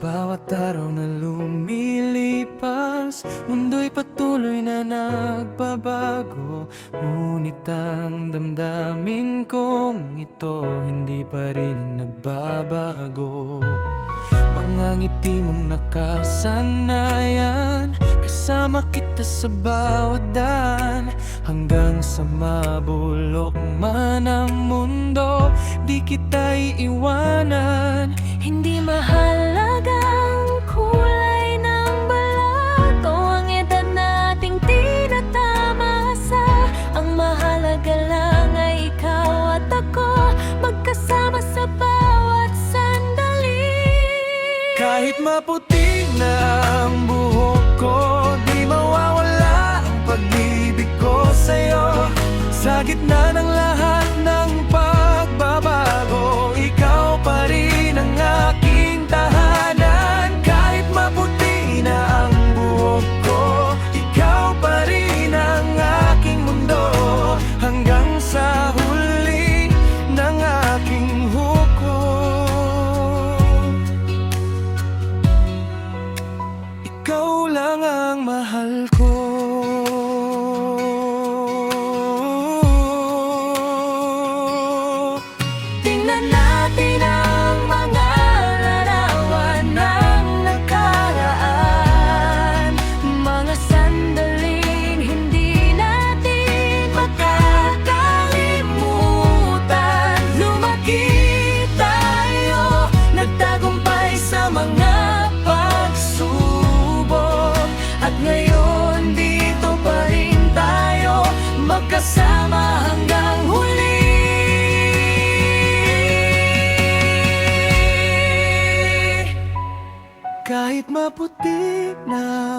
bawat araw na lumilipas, mundo'y patuloy na nagbabago. Ngunit ang damdamin kong ito hindi pa rin nagbabago. Mga ngiti mong nakasanayan, kasama kita sa bawat daan. Hanggang sa mabulok man ang mundo, di kita iiwanan. Hindi mahalagang kulay ng balat o ang edad nating tinatamasa. Ang mahalaga lang ay ikaw at ako, magkasama sa bawat sandali. Kahit maputi na ang buhok ko, di mawawala ang pag-ibig ko sa'yo. Sa gitna ng lahat ng pagbabago, ikaw pa rin ang aking tahanan. Kahit maputi na ang buhok ko, ikaw pa rin ang aking mundo. Hanggang sa huli ng aking hukom, ikaw lang ang mahal ko. Tingnan natin ang mga larawan ng nakaraan, mga sandaling hindi natin makakalimutan. Lumaki tayo, nagtagumpay sa mga pagsubok, at ngayon dito pa rin tayo, magkasama hanggang huli. Kahit maputi na